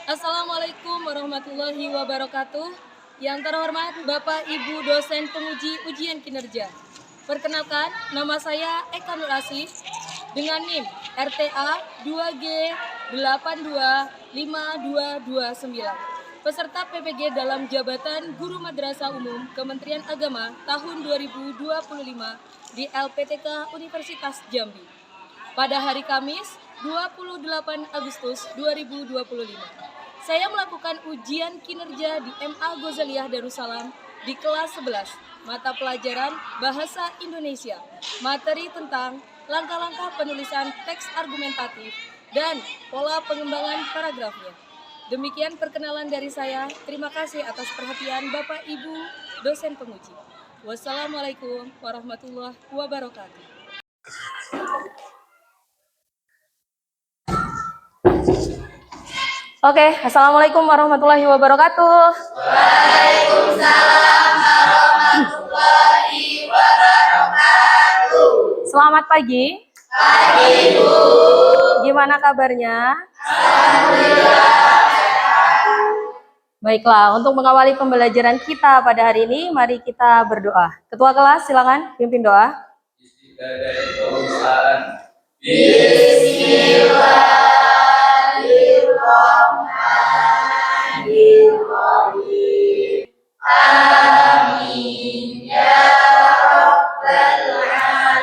Assalamualaikum warahmatullahi wabarakatuh. Yang terhormat Bapak Ibu dosen penguji ujian kinerja. Perkenalkan, nama saya Eka Nur Asih dengan NIM RTA 2G 825229. Peserta PPG dalam jabatan Guru Madrasah Umum Kementerian Agama tahun 2025 di LPTK Universitas Jambi. Pada hari Kamis 28 Agustus 2025. Saya melakukan ujian kinerja di MA Ghazaliyah Darussalam di kelas 11, mata pelajaran Bahasa Indonesia, materi tentang langkah-langkah penulisan teks argumentatif dan pola pengembangan paragrafnya. Demikian perkenalan dari saya. Terima kasih atas perhatian Bapak Ibu dosen penguji. Wassalamualaikum warahmatullahi wabarakatuh. Oke, Assalamualaikum warahmatullahi wabarakatuh. Waalaikumsalam warahmatullahi wabarakatuh. Selamat pagi. Pagi, Bu. Gimana kabarnya? Alhamdulillah. Baiklah, untuk mengawali pembelajaran kita pada hari ini, mari kita berdoa. Ketua kelas, silakan pimpin doa. Bismillahirrahmanirrahim. Amin ya rabbal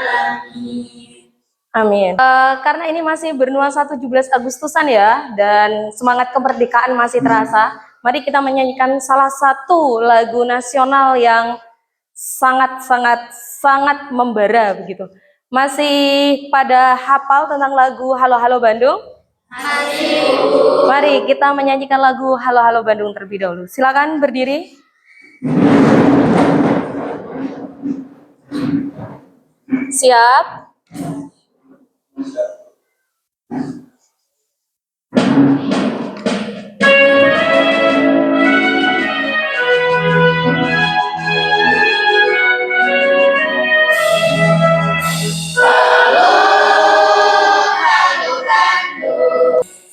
alamin. Amin. Karena ini masih bernuansa 17 Agustusan ya, dan semangat kemerdekaan masih terasa, mari kita menyanyikan salah satu lagu nasional yang sangat membara begitu. Masih pada hafal tentang lagu Halo Halo Bandung? Masih. Mari kita menyanyikan lagu Halo Halo Bandung terlebih dahulu. Silakan berdiri. Siap.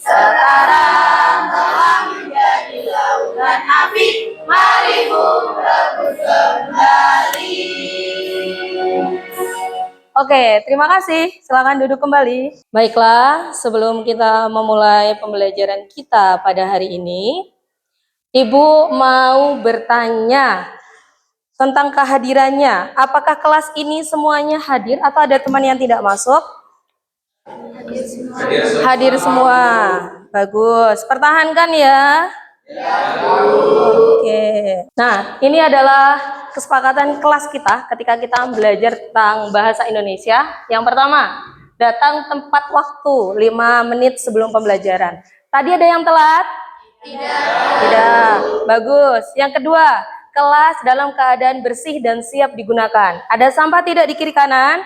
Sekarang telah menjadi lautan api, mari Bu rebut kembali. Oke, terima kasih. Silakan duduk kembali. Baiklah, sebelum kita memulai pembelajaran kita pada hari ini, Ibu mau bertanya tentang kehadirannya. Apakah kelas ini semuanya hadir atau ada teman yang tidak masuk? Hadir semua. Bagus. Pertahankan ya. Oke. Nah, ini adalah kesepakatan kelas kita ketika kita belajar tentang bahasa Indonesia. Yang pertama, datang tepat waktu 5 menit sebelum pembelajaran. Tadi ada yang telat? Tidak. Bagus. Yang kedua, kelas dalam keadaan bersih dan siap digunakan. Ada sampah tidak di kiri kanan?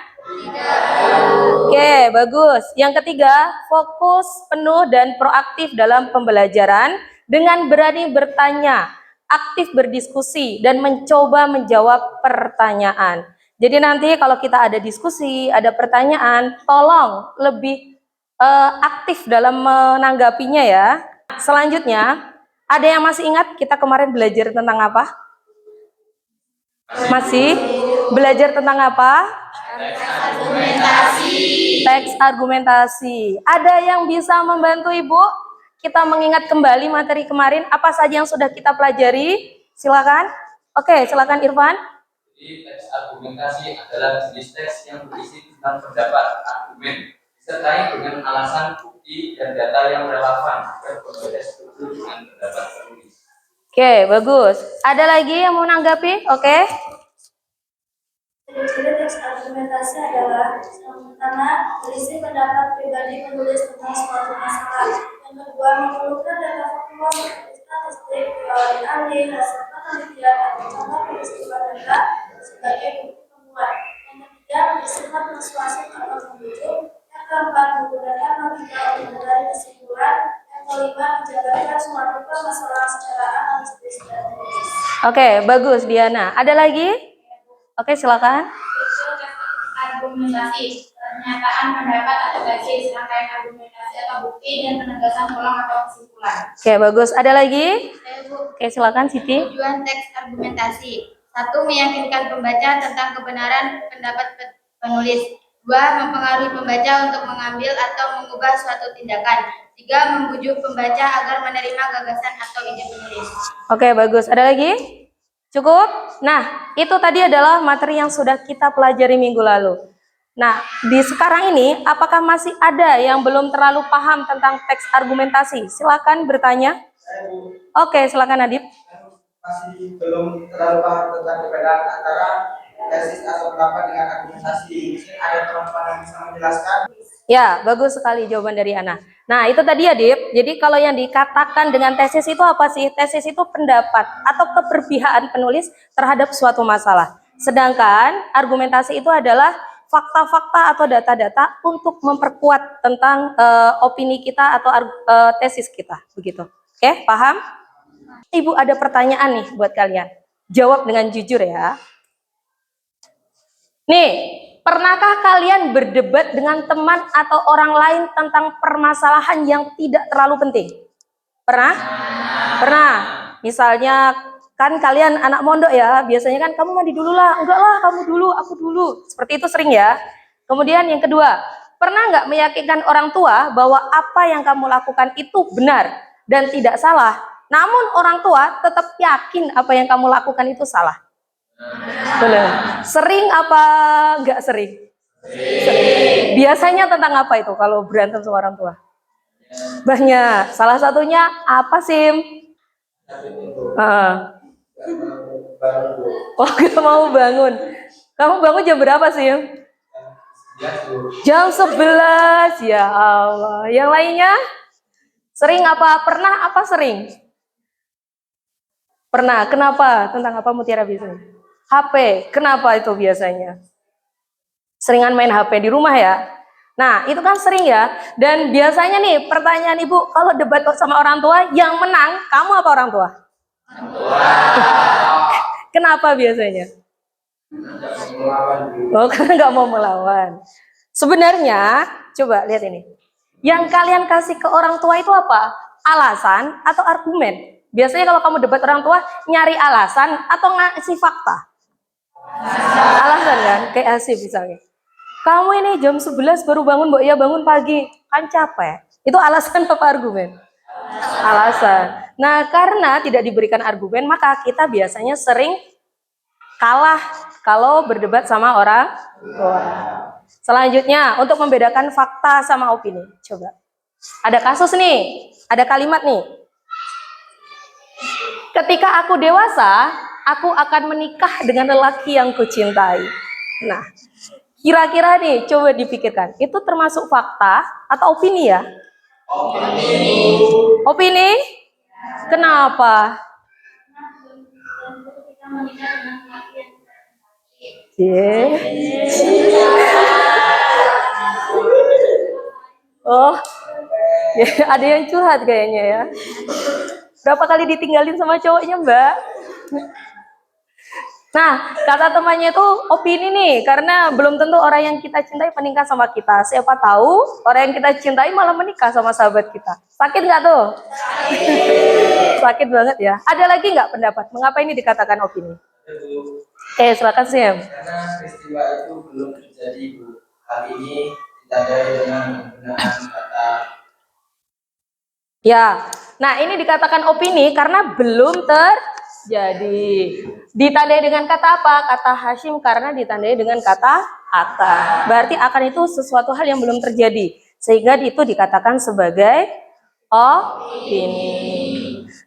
Oke, bagus. Yang ketiga, fokus, penuh, dan proaktif dalam pembelajaran dengan berani bertanya, aktif berdiskusi, dan mencoba menjawab pertanyaan. Jadi nanti kalau kita ada diskusi, ada pertanyaan, tolong lebih aktif dalam menanggapinya ya. Selanjutnya, ada yang masih ingat kita kemarin belajar tentang apa? Masih? Belajar tentang apa? Teks argumentasi. Ada yang bisa membantu Ibu? Kita mengingat kembali materi kemarin, apa saja yang sudah kita pelajari? Silakan. Oke, silakan Irfan. Jadi teks argumentasi adalah jenis teks yang berisi tentang pendapat, argumen, disertai dengan alasan, bukti, dan data yang relevan agar pembaca setuju dengan pendapat penulis. Oke, bagus. Ada lagi yang mau menanggapi? Oke. Ciri-ciri teks argumentasi adalah yang pertama, berisi pendapat pribadi penulis tentang suatu masalah. Yang kedua, memerlukan data faktual seperti statistik, teori ahli, hasil penelitian, atau contoh peristiwa data sebagai bukti penguat. Yang ketiga, bersifat persuasif atau membujuk. Yang keempat, menggunakan logika untuk mencari kesimpulan. Yang kelima, menjabarkan suatu permasalahan secara analitis dan logis. Oke, bagus Diana. Ada lagi? Oke, silakan. Argumentasi, pernyataan pendapat atau basis, rangkaian argumentasi atau bukti dan penegasan ulang atau kesimpulan. Oke, bagus. Ada lagi? Saya, Bu. Oke, silakan Siti. Tujuan teks argumentasi. 1. Meyakinkan pembaca tentang kebenaran pendapat penulis. 2. Mempengaruhi pembaca untuk mengambil atau mengubah suatu tindakan. 3. Membujuk pembaca agar menerima gagasan atau ide penulis. Oke, bagus. Ada lagi? Cukup? Nah, itu tadi adalah materi yang sudah kita pelajari minggu lalu. Nah, di sekarang ini, apakah masih ada yang belum terlalu paham tentang teks argumentasi? Silakan bertanya. Oke, silakan Adib. Masih belum terlalu paham tentang perbedaan antara tesis atau pendapat dengan argumentasi. Mungkin ada teman-teman yang bisa menjelaskan? Ya, bagus sekali jawaban dari Ana. Nah, itu tadi ya, Dip. Jadi kalau yang dikatakan dengan tesis itu apa sih? Tesis itu pendapat atau keberpihakan penulis terhadap suatu masalah. Sedangkan argumentasi itu adalah fakta-fakta atau data-data untuk memperkuat tentang opini kita atau tesis kita. Begitu. Oke, paham? Ibu ada pertanyaan nih buat kalian. Jawab dengan jujur ya. Nih, pernahkah kalian berdebat dengan teman atau orang lain tentang permasalahan yang tidak terlalu penting? Pernah? Pernah. Misalnya kan kalian anak mondok ya, biasanya kan kamu mandi dulu lah, enggak lah kamu dulu, aku dulu. Seperti itu sering ya. Kemudian yang kedua, pernah nggak meyakinkan orang tua bahwa apa yang kamu lakukan itu benar dan tidak salah? Namun orang tua tetap yakin apa yang kamu lakukan itu salah. Benar. Sering apa enggak sering? Sering. Biasanya tentang apa itu kalau berantem sama orang tua? Banyak. Salah satunya apa, Sim? Oh, gak mau bangun. Kamu bangun jam berapa, Sim? Jam 11. Ya Allah. Yang lainnya? Sering apa? Pernah apa sering? Pernah. Kenapa? Tentang apa Mutiara biasanya? HP. Kenapa itu biasanya? Seringan main HP di rumah ya? Nah, itu kan sering ya. Dan biasanya nih, pertanyaan Ibu, kalau debat sama orang tua, yang menang, kamu apa orang tua? Orang tua. Kenapa biasanya? Oh, karena nggak mau melawan. Sebenarnya, coba lihat ini. Yang kalian kasih ke orang tua itu apa? Alasan atau argumen? Biasanya kalau kamu debat orang tua, nyari alasan atau ngasih fakta? Alasan kan? Kayak Asif misalnya. Kamu ini jam 11 baru bangun, Mbak, ya bangun pagi. Kan capek. Itu alasan apa argumen? Alasan. Nah, karena tidak diberikan argumen, maka kita biasanya sering kalah kalau berdebat sama orang tua. Selanjutnya, untuk membedakan fakta sama opini. Coba. Ada kasus nih, ada kalimat nih. Ketika aku dewasa, aku akan menikah dengan lelaki yang kucintai. Nah, kira-kira nih, coba dipikirkan. Itu termasuk fakta atau opini ya? Opini. Opini? Kenapa? Oh, ya, ada yang curhat kayaknya ya. Berapa kali ditinggalin sama cowoknya, Mbak? Nah, kata temannya itu opini nih, karena belum tentu orang yang kita cintai menikah sama kita. Siapa tahu orang yang kita cintai malah menikah sama sahabat kita. Sakit nggak tuh? Sakit banget ya. Ada lagi nggak pendapat? Mengapa ini dikatakan opini? Silakan Sim. Karena peristiwa itu belum terjadi, Bu. Hal ini ditandai dengan penggunaan kata. Ya, nah ini dikatakan opini karena belum terjadi. Ditandai dengan kata apa? Kata Hashim karena ditandai dengan kata akan. Berarti akan itu sesuatu hal yang belum terjadi. Sehingga itu dikatakan sebagai opini.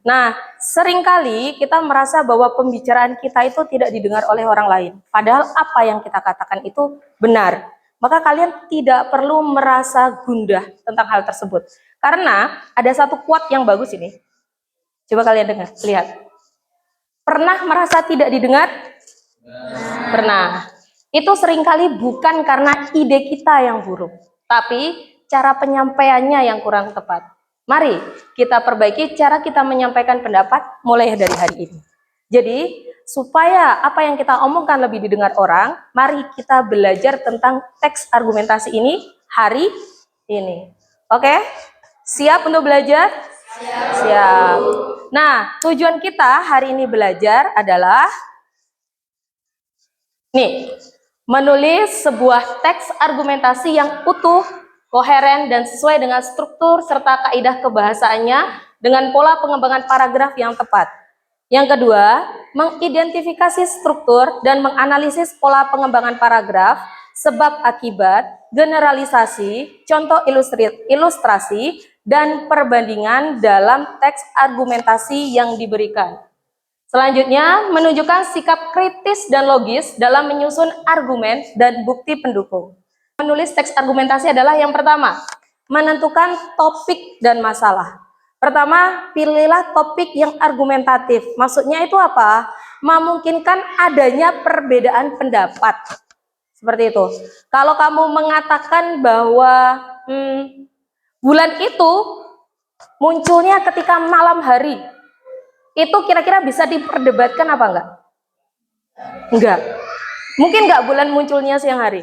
Nah, seringkali kita merasa bahwa pembicaraan kita itu tidak didengar oleh orang lain. Padahal apa yang kita katakan itu benar. Maka kalian tidak perlu merasa gundah tentang hal tersebut. Karena ada satu quote yang bagus ini. Coba kalian dengar, lihat. Pernah merasa tidak didengar? Pernah. Itu seringkali bukan karena ide kita yang buruk, tapi cara penyampaiannya yang kurang tepat. Mari kita perbaiki cara kita menyampaikan pendapat mulai dari hari ini. Jadi, supaya apa yang kita omongkan lebih didengar orang, mari kita belajar tentang teks argumentasi ini hari ini. Oke? Siap untuk belajar? Siap. Nah, tujuan kita hari ini belajar adalah menulis sebuah teks argumentasi yang utuh, koheren, dan sesuai dengan struktur serta kaidah kebahasaannya dengan pola pengembangan paragraf yang tepat. Yang kedua, mengidentifikasi struktur dan menganalisis pola pengembangan paragraf, sebab akibat, generalisasi, contoh ilustrasi, dan perbandingan dalam teks argumentasi yang diberikan. Selanjutnya, menunjukkan sikap kritis dan logis dalam menyusun argumen dan bukti pendukung. Menulis teks argumentasi adalah yang pertama, menentukan topik dan masalah. Pertama, pilihlah topik yang argumentatif. Maksudnya itu apa? Memungkinkan adanya perbedaan pendapat. Seperti itu. Kalau kamu mengatakan bahwa bulan itu munculnya ketika malam hari, itu kira-kira bisa diperdebatkan apa enggak? Enggak. Mungkin enggak bulan munculnya siang hari?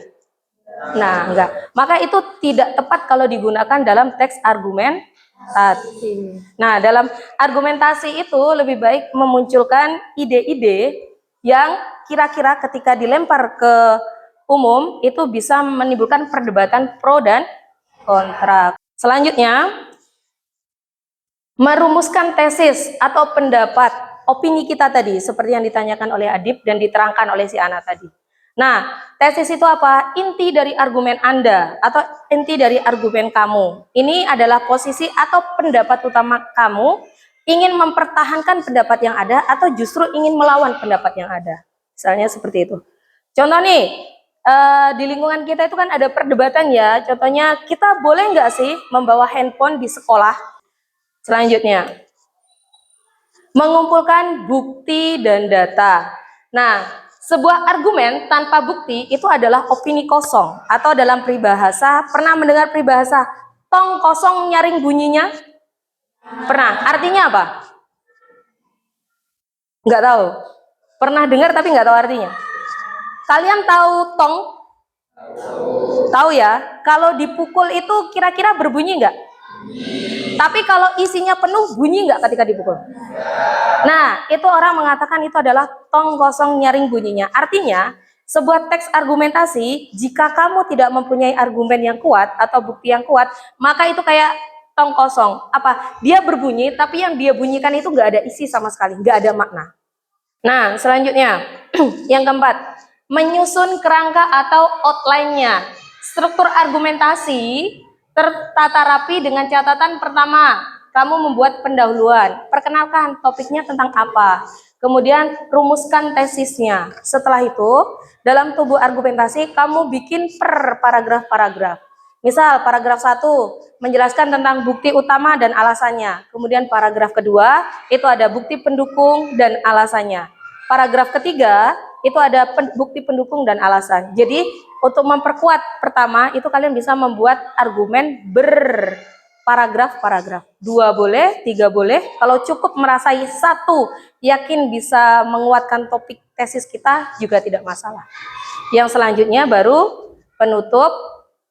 Nah, enggak. Maka itu tidak tepat kalau digunakan dalam teks argumentasi. Nah, dalam argumentasi itu lebih baik memunculkan ide-ide yang kira-kira ketika dilempar ke umum itu bisa menimbulkan perdebatan pro dan kontra. Selanjutnya, merumuskan tesis atau pendapat, opini kita tadi, seperti yang ditanyakan oleh Adib dan diterangkan oleh si Ana tadi. Nah, tesis itu apa? Inti dari argumen Anda atau inti dari argumen kamu. Ini adalah posisi atau pendapat utama kamu, ingin mempertahankan pendapat yang ada atau justru ingin melawan pendapat yang ada. Misalnya seperti itu. Contoh nih, di lingkungan kita itu kan ada perdebatan ya. Contohnya, kita boleh nggak sih membawa handphone di sekolah? Selanjutnya, mengumpulkan bukti dan data. Nah, sebuah argumen tanpa bukti itu adalah opini kosong. Atau dalam peribahasa, pernah mendengar peribahasa tong kosong nyaring bunyinya? Pernah. Artinya apa? Nggak tahu. Pernah dengar tapi nggak tahu artinya. Kalian tahu tong? Tahu ya. Kalau dipukul itu kira-kira berbunyi nggak? Tapi kalau isinya penuh, bunyi nggak ketika dipukul? Nah, itu orang mengatakan itu adalah tong kosong nyaring bunyinya. Artinya, sebuah teks argumentasi, jika kamu tidak mempunyai argumen yang kuat atau bukti yang kuat, maka itu kayak tong kosong. Apa? Dia berbunyi, tapi yang dia bunyikan itu nggak ada isi sama sekali, nggak ada makna. Nah, selanjutnya, yang keempat, menyusun kerangka atau outline-nya. Struktur argumentasi tertata rapi dengan catatan pertama, kamu membuat pendahuluan, perkenalkan topiknya tentang apa, kemudian rumuskan tesisnya. Setelah itu, dalam tubuh argumentasi, kamu bikin per paragraf-paragraf. Misal, paragraf 1 menjelaskan tentang bukti utama dan alasannya. Kemudian paragraf kedua, itu ada bukti pendukung dan alasannya. Paragraf ketiga, itu ada bukti pendukung dan alasan. Jadi, untuk memperkuat pertama, itu kalian bisa membuat argumen berparagraf-paragraf. 2 boleh, 3 boleh. Kalau cukup merasai 1, yakin bisa menguatkan topik tesis kita, juga tidak masalah. Yang selanjutnya baru penutup.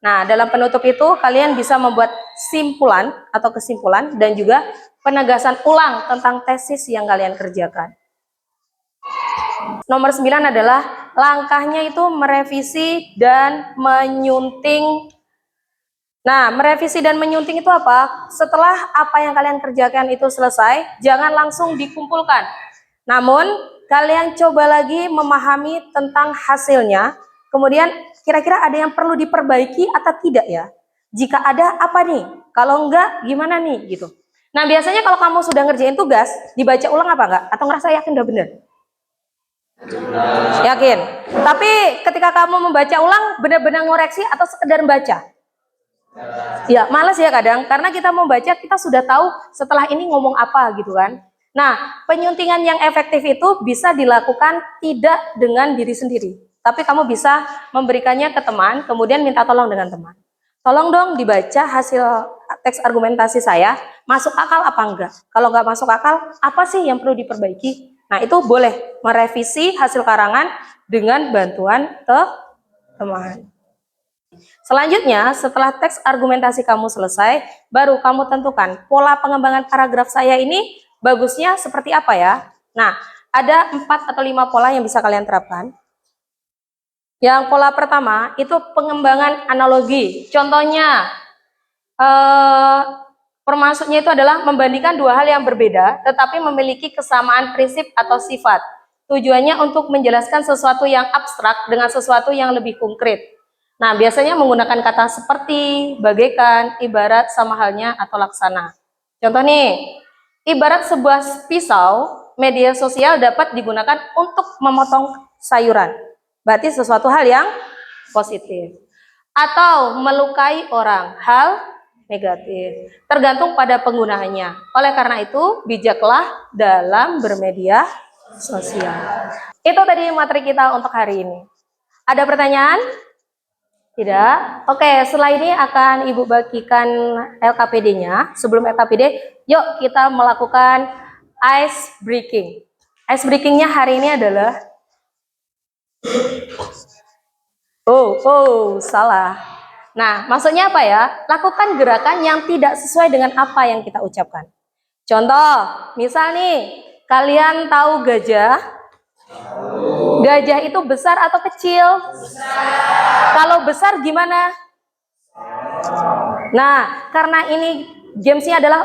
Nah, dalam penutup itu kalian bisa membuat simpulan atau kesimpulan dan juga penegasan ulang tentang tesis yang kalian kerjakan. Nomor 9 adalah langkahnya itu merevisi dan menyunting. Nah, merevisi dan menyunting itu apa? Setelah apa yang kalian kerjakan itu selesai, jangan langsung dikumpulkan. Namun, kalian coba lagi memahami tentang hasilnya. Kemudian, kira-kira ada yang perlu diperbaiki atau tidak ya? Jika ada, apa nih? Kalau enggak, gimana nih? Gitu. Nah, biasanya kalau kamu sudah ngerjain tugas, dibaca ulang apa enggak? Atau ngerasa yakin udah bener? Yakin. Tapi ketika kamu membaca ulang, benar-benar ngoreksi atau sekedar membaca? Ya, males ya kadang. Karena kita membaca, kita sudah tahu setelah ini ngomong apa gitu kan. Nah, penyuntingan yang efektif itu bisa dilakukan tidak dengan diri sendiri. Tapi kamu bisa memberikannya ke teman, kemudian minta tolong dengan teman. Tolong dong dibaca hasil teks argumentasi saya, masuk akal apa enggak? Kalau enggak masuk akal, apa sih yang perlu diperbaiki? Nah, itu boleh merevisi hasil karangan dengan bantuan teman. Selanjutnya, setelah teks argumentasi kamu selesai, baru kamu tentukan pola pengembangan paragraf saya ini bagusnya seperti apa ya. Nah, ada 4 atau 5 pola yang bisa kalian terapkan. Yang pola pertama itu pengembangan analogi. Contohnya, permaksudnya itu adalah membandingkan dua hal yang berbeda, tetapi memiliki kesamaan prinsip atau sifat. Tujuannya untuk menjelaskan sesuatu yang abstrak dengan sesuatu yang lebih konkret. Nah, biasanya menggunakan kata seperti, bagaikan, ibarat, sama halnya, atau laksana. Contoh nih, ibarat sebuah pisau, media sosial dapat digunakan untuk memotong sayuran. Berarti sesuatu hal yang positif. Atau melukai orang, hal negatif. Tergantung pada penggunaannya. Oleh karena itu, bijaklah dalam bermedia sosial. Itu tadi materi kita untuk hari ini. Ada pertanyaan? Tidak? Oke, setelah ini akan Ibu bagikan LKPD-nya. Sebelum LKPD, yuk kita melakukan ice breaking. Ice breaking-nya hari ini adalah salah. Nah, maksudnya apa ya? Lakukan gerakan yang tidak sesuai dengan apa yang kita ucapkan. Contoh, misal nih, kalian tahu gajah? Gajah itu besar atau kecil? Besar. Kalau besar gimana? Nah, karena ini gamesnya adalah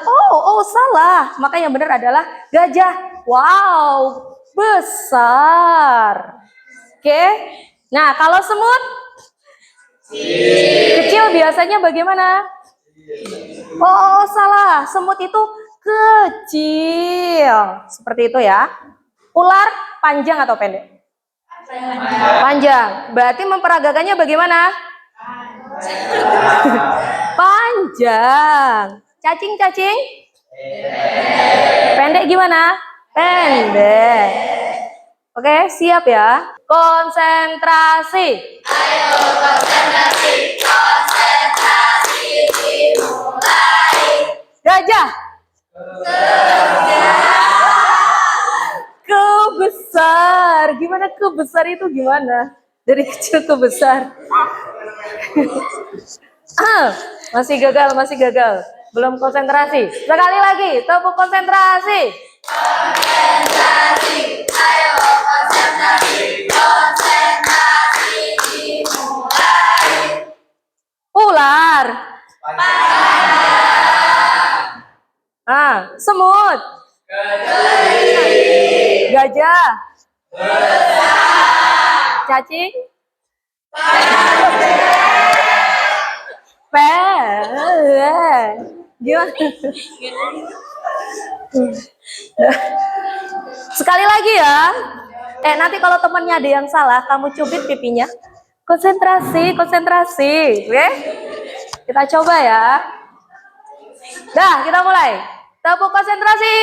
salah, maka yang benar adalah gajah. Wow, besar. Oke. Nah, kalau semut kecil biasanya bagaimana? Salah. Semut itu kecil. Seperti itu ya. Ular panjang atau pendek? Panjang. Berarti memperagakannya bagaimana? Panjang. Cacing? Pendek gimana? Pendek. Oke, siap ya. Konsentrasi. Ayo konsentrasi dimulai. Gajah. Kebesar. Gimana kebesar itu gimana? Dari kecil ke besar. Masih gagal. Belum konsentrasi. Sekali lagi, tepuk konsentrasi. Konsentrasi. Ayo konsentrasi dimulai. Ular. Semut. Gajah. Cacing. Gimana? Sekali lagi ya. Nanti kalau temannya ada yang salah, kamu cubit pipinya. Konsentrasi. Oke? Kita coba ya. Dah, kita mulai. Tepuk konsentrasi.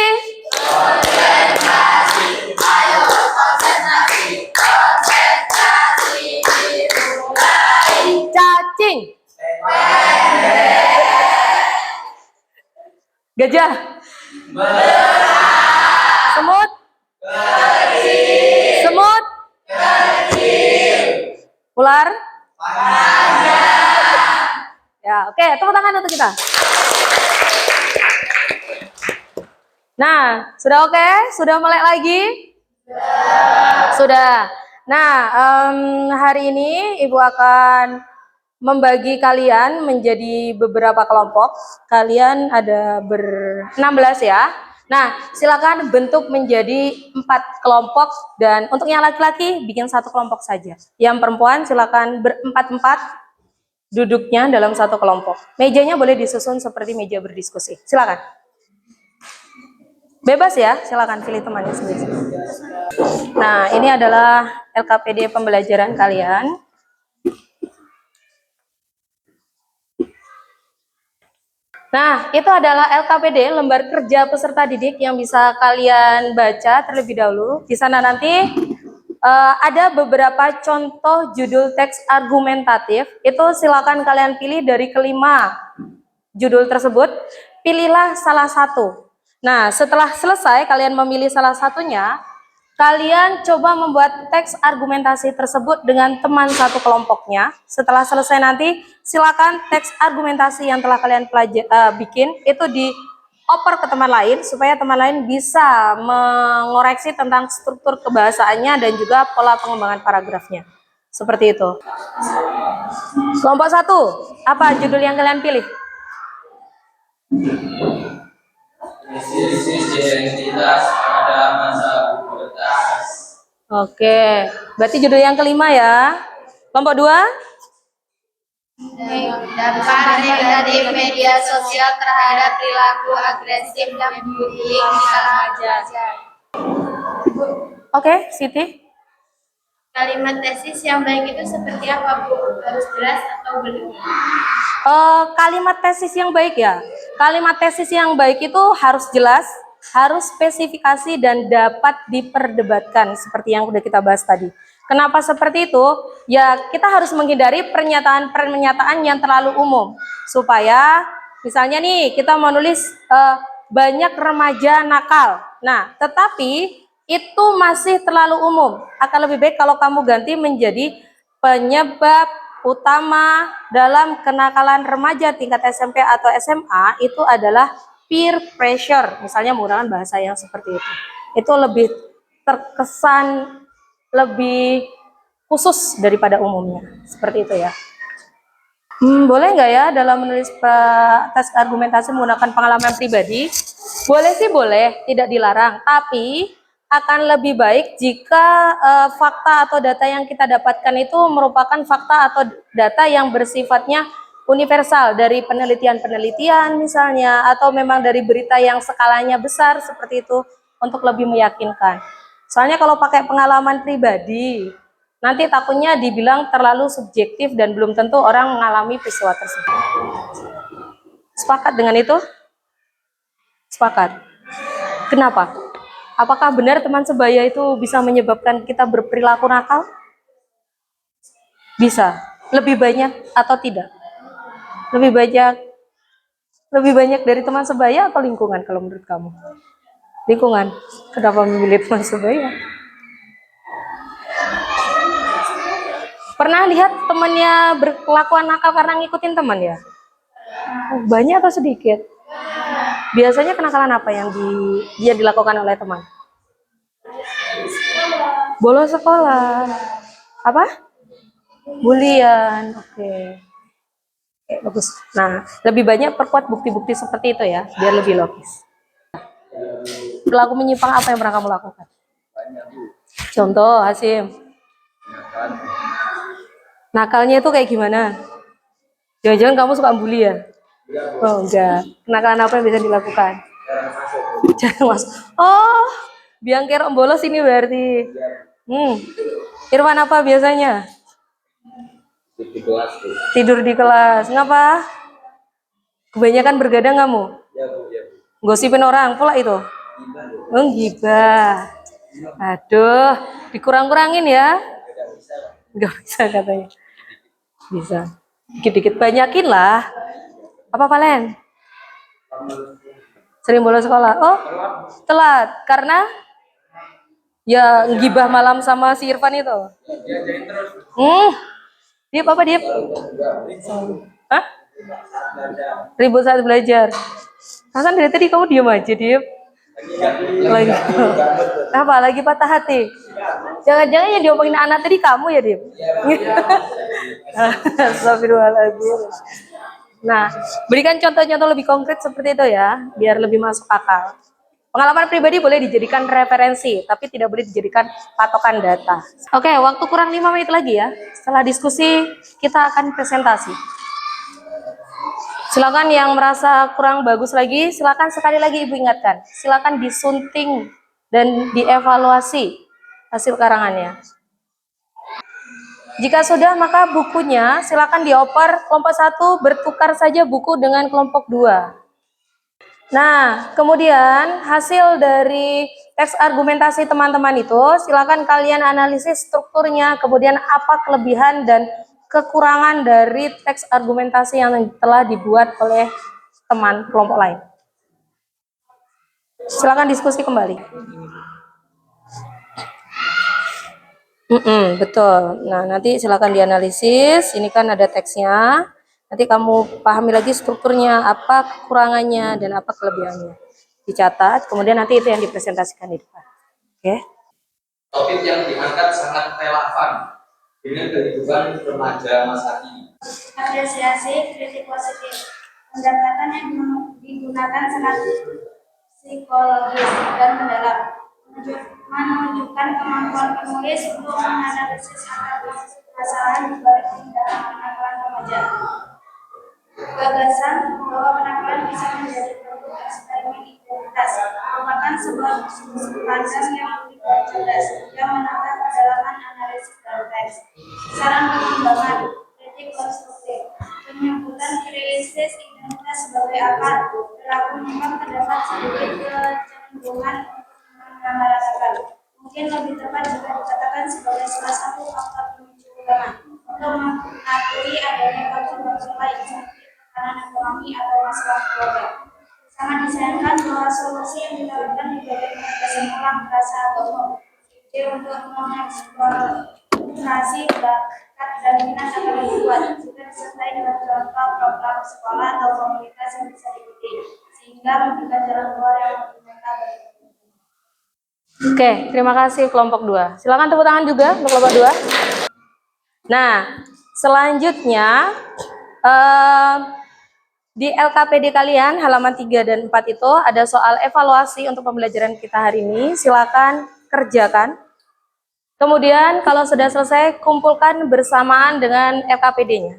Ayo konsentrasi dimulai. Cacing. Gajah. Semut. Semut. Ular. Ya, oke, tepuk tangan untuk kita. Nah, sudah oke? Sudah melek lagi? Sudah. Nah, hari ini Ibu akan membagi kalian menjadi beberapa kelompok. Kalian ada ber-16 ya. Nah, silakan bentuk menjadi 4 kelompok dan untuk yang laki-laki bikin 1 kelompok saja. Yang perempuan silakan berempat-empat duduknya dalam 1 kelompok. Mejanya boleh disusun seperti meja berdiskusi. Silakan. Bebas ya, silakan pilih temannya sendiri. Nah, ini adalah LKPD pembelajaran kalian. Nah, itu adalah LKPD, lembar kerja peserta didik yang bisa kalian baca terlebih dahulu. Di sana nanti ada beberapa contoh judul teks argumentatif. Itu silakan kalian pilih dari kelima judul tersebut. Pilihlah salah satu. Nah, setelah selesai kalian memilih salah satunya, Kalian coba membuat teks argumentasi tersebut dengan teman satu kelompoknya. Setelah selesai nanti, silakan teks argumentasi yang telah kalian bikin itu dioper ke teman lain supaya teman lain bisa mengoreksi tentang struktur kebahasaannya dan juga pola pengembangan paragrafnya. Seperti itu. Kelompok 1, apa judul yang kalian pilih? Krisis identitas pada masa pubertas. Oke, berarti judul yang kelima ya. Kelompok 2? Dampak negatif media sosial terhadap perilaku agresif dan bullying di kalangan remaja. Oke, Siti. Kalimat tesis yang baik itu seperti apa, Bu? Harus jelas atau belum? Kalimat tesis yang baik ya. Kalimat tesis yang baik itu harus jelas, harus spesifikasi dan dapat diperdebatkan seperti yang udah kita bahas tadi. Kenapa seperti itu? Ya, kita harus menghindari pernyataan-pernyataan yang terlalu umum supaya misalnya nih kita mau nulis banyak remaja nakal. Nah, tetapi itu masih terlalu umum. Akan lebih baik kalau kamu ganti menjadi penyebab utama dalam kenakalan remaja tingkat SMP atau SMA itu adalah peer pressure. Misalnya menggunakan bahasa yang seperti itu. Itu lebih terkesan lebih khusus daripada umumnya. Seperti itu ya. Boleh nggak ya dalam menulis tes argumentasi menggunakan pengalaman pribadi? Boleh sih boleh, tidak dilarang. Tapi akan lebih baik jika fakta atau data yang kita dapatkan itu merupakan fakta atau data yang bersifatnya universal dari penelitian-penelitian misalnya, atau memang dari berita yang skalanya besar seperti itu untuk lebih meyakinkan. Soalnya kalau pakai pengalaman pribadi, nanti takutnya dibilang terlalu subjektif dan belum tentu orang mengalami peristiwa tersebut. Sepakat dengan itu? Sepakat. Kenapa? Apakah benar teman sebaya itu bisa menyebabkan kita berperilaku nakal? Bisa. Lebih banyak atau tidak? Lebih banyak dari teman sebaya atau lingkungan kalau menurut kamu? Lingkungan. Kenapa memilih teman sebaya? Pernah lihat temannya berkelakuan nakal karena ngikutin teman ya? Banyak atau sedikit? Biasanya kenakalan apa yang dia dilakukan oleh teman? Bolos sekolah. Apa? Bulian. Oke. Oke, bagus. Nah, lebih banyak perkuat bukti-bukti seperti itu ya, biar lebih logis. Perilaku menyimpang apa yang pernah kamu lakukan? Contoh, Hasim. Nakalnya itu kayak gimana? Jangan-jangan kamu suka bully ya? Oh enggak. Kenakalan apa yang bisa dilakukan? Jarang masuk. Oh, biang kerok bolos ini berarti. Irwan apa biasanya? Tidur di kelas. Ngapa? Kebanyakan bergadang kamu? Gosipin orang pula itu? Gibah. Aduh, dikurang-kurangin ya. Enggak bisa katanya. Bisa. Dikit-dikit banyakin lah. Apa Valen? Sering bolos sekolah. Oh, telat. Karena ya gibah malam sama si Irfan itu. Diep apa Diep? Hah? Ribut saat belajar. Hasan dari tadi kamu diam aja Diep. Lagi apa? Lagi patah hati. Jangan-jangan yang diomongin anak tadi kamu ya Diep? Astagfirullahaladzim. Nah, berikan contoh-contoh lebih konkret seperti itu ya, biar lebih masuk akal. Pengalaman pribadi boleh dijadikan referensi, tapi tidak boleh dijadikan patokan data. Oke, waktu kurang 5 menit lagi ya. Setelah diskusi, kita akan presentasi. Silakan yang merasa kurang bagus lagi, silakan sekali lagi Ibu ingatkan. Silakan disunting dan dievaluasi hasil karangannya. Jika sudah, maka bukunya silakan dioper kelompok 1 bertukar saja buku dengan kelompok 2. Nah, kemudian hasil dari teks argumentasi teman-teman itu silakan kalian analisis strukturnya, kemudian apa kelebihan dan kekurangan dari teks argumentasi yang telah dibuat oleh teman kelompok lain. Silakan diskusi kembali. Betul. Nah, nanti silakan dianalisis. Ini kan ada teksnya. Nanti kamu pahami lagi strukturnya, apa kekurangannya dan apa kelebihannya. Dicatat, kemudian nanti itu yang dipresentasikan di depan. Oke. Topik yang diangkat sangat relevan dengan kehidupan remaja masa kini. Apresiasi kritik positif. Pendekatan yang digunakan sangat psikologis dan mendalam, menunjukkan kemampuan penulis untuk menganalisis akar permasalahan di balik tindakan penakalan remaja. Gagasan bahwa penakalan bisa menjadi produk eksperimen identitas merupakan sebuah sudut pandang yang unik dan cerdas yang menambah kedalaman analisis dalam teks. Saran pengembangan kritik konstruktif, penyebutan krisis identitas sebagai akar berlaku memang terdapat sedikit kecenderungan untuk menyamaratakan. Mungkin lebih tepat jika dikatakan sebagai salah satu faktor pemicu utama untuk mengakui adanya faktor-faktor lain seperti tekanan ekonomi atau masalah keluarga. Sangat disayangkan bahwa solusi yang ditawarkan di bagian penegasan ulang rasa atau ide untuk mengeksplorasi bakat dan minat akan lebih kuat jika disertai dengan contoh program sekolah atau komunitas yang bisa diikuti, sehingga memberikan jalan keluar yang lebih nyata bagi Oke, terima kasih kelompok 2. Silakan tepuk tangan juga untuk kelompok 2. Nah, selanjutnya di LKPD kalian halaman 3 dan 4 itu ada soal evaluasi untuk pembelajaran kita hari ini. Silakan kerjakan. Kemudian kalau sudah selesai kumpulkan bersamaan dengan LKPD-nya.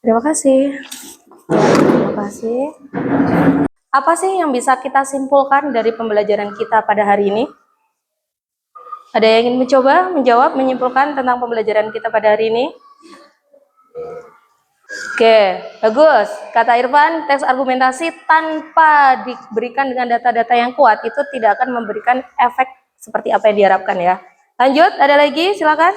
Terima kasih. Terima kasih. Apa sih yang bisa kita simpulkan dari pembelajaran kita pada hari ini? Ada yang ingin mencoba menjawab, menyimpulkan tentang pembelajaran kita pada hari ini? Oke, bagus. Kata Irfan, teks argumentasi tanpa diberikan dengan data-data yang kuat itu tidak akan memberikan efek seperti apa yang diharapkan ya. Lanjut, ada lagi? Silakan.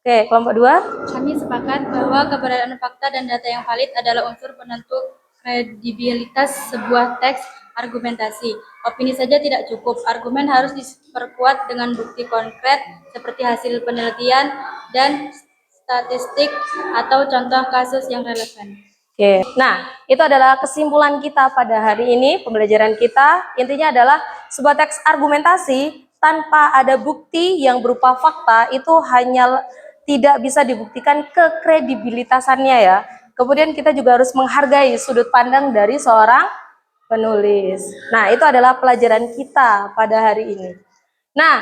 Oke, kelompok 2. Kami sepakat bahwa keberadaan fakta dan data yang valid adalah unsur penentu kredibilitas sebuah teks argumentasi. Opini saja tidak cukup, argumen harus diperkuat dengan bukti konkret seperti hasil penelitian dan statistik atau contoh kasus yang relevan. Oke, nah itu adalah kesimpulan kita pada hari ini. Pembelajaran kita intinya adalah sebuah teks argumentasi tanpa ada bukti yang berupa fakta itu hanya tidak bisa dibuktikan kekredibilitasannya ya. Kemudian kita juga harus menghargai sudut pandang dari seorang penulis. Nah, itu adalah pelajaran kita pada hari ini. Nah,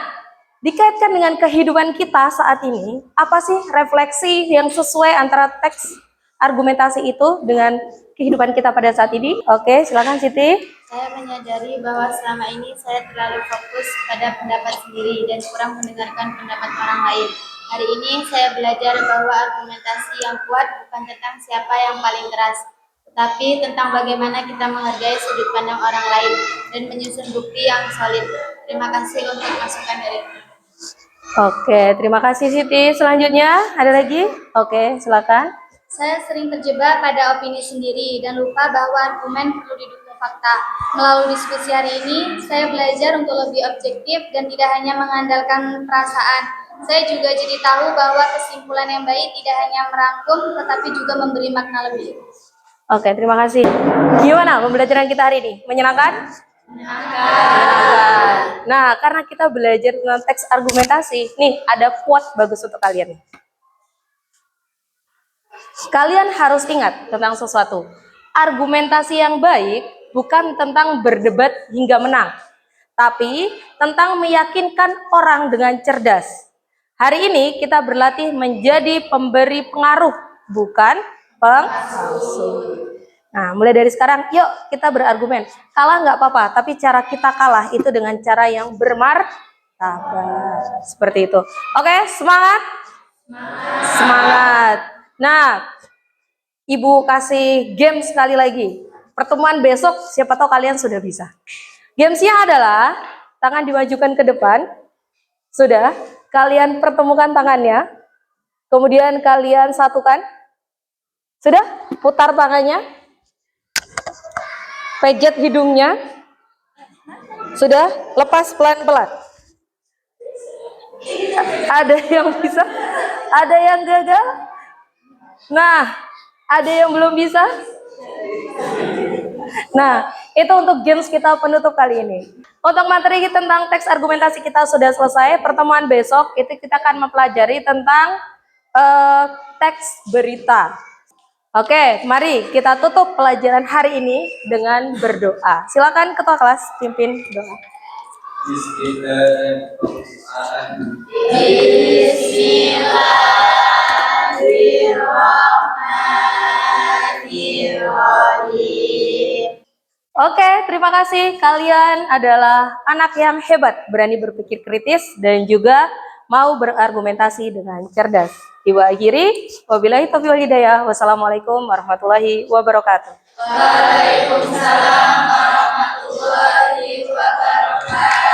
dikaitkan dengan kehidupan kita saat ini, apa sih refleksi yang sesuai antara teks argumentasi itu dengan kehidupan kita pada saat ini? Oke, silakan Siti. Saya menyadari bahwa selama ini saya terlalu fokus pada pendapat sendiri dan kurang mendengarkan pendapat orang lain. Hari ini saya belajar bahwa argumentasi yang kuat bukan tentang siapa yang paling keras, tetapi tentang bagaimana kita menghargai sudut pandang orang lain dan menyusun bukti yang solid. Terima kasih untuk masukan dari Oke, terima kasih Siti. Selanjutnya ada lagi? Oke, silakan. Saya sering terjebak pada opini sendiri dan lupa bahwa argumen perlu didukung fakta. Melalui diskusi hari ini, saya belajar untuk lebih objektif dan tidak hanya mengandalkan perasaan. Saya juga jadi tahu bahwa kesimpulan yang baik tidak hanya merangkum, tetapi juga memberi makna lebih. Oke, terima kasih. Gimana pembelajaran kita hari ini? Menyenangkan? Menyenangkan. Nah, karena kita belajar tentang teks argumentasi, nih ada quote bagus untuk kalian. Kalian harus ingat tentang sesuatu. Argumentasi yang baik bukan tentang berdebat hingga menang, tapi tentang meyakinkan orang dengan cerdas. Hari ini kita berlatih menjadi pemberi pengaruh, bukan pengasuh. Nah, mulai dari sekarang, yuk kita berargumen. Kalah nggak apa-apa, tapi cara kita kalah itu dengan cara yang bermartabat. Seperti itu. Oke, semangat? Semangat. Nah, Ibu kasih game sekali lagi. Pertemuan besok, siapa tahu kalian sudah bisa. Gamesnya adalah tangan dimajukan ke depan. Sudah, kalian pertemukan tangannya. Kemudian kalian satukan. Sudah? Putar tangannya. Pejet hidungnya. Sudah? Lepas pelan-pelan. Ada yang bisa? Ada yang gagal? Nah, ada yang belum bisa? Nah, itu untuk games kita penutup kali ini. Untuk materi tentang teks argumentasi kita sudah selesai. Pertemuan besok itu kita akan mempelajari tentang teks berita. Oke, mari kita tutup pelajaran hari ini dengan berdoa. Silakan ketua kelas pimpin doa. Oke, terima kasih. Kalian adalah anak yang hebat, berani berpikir kritis, dan juga mau berargumentasi dengan cerdas. Ibu akhiri, wabillahi taufiq wal hidayah. Wassalamualaikum warahmatullahi wabarakatuh. Waalaikumsalam warahmatullahi wabarakatuh.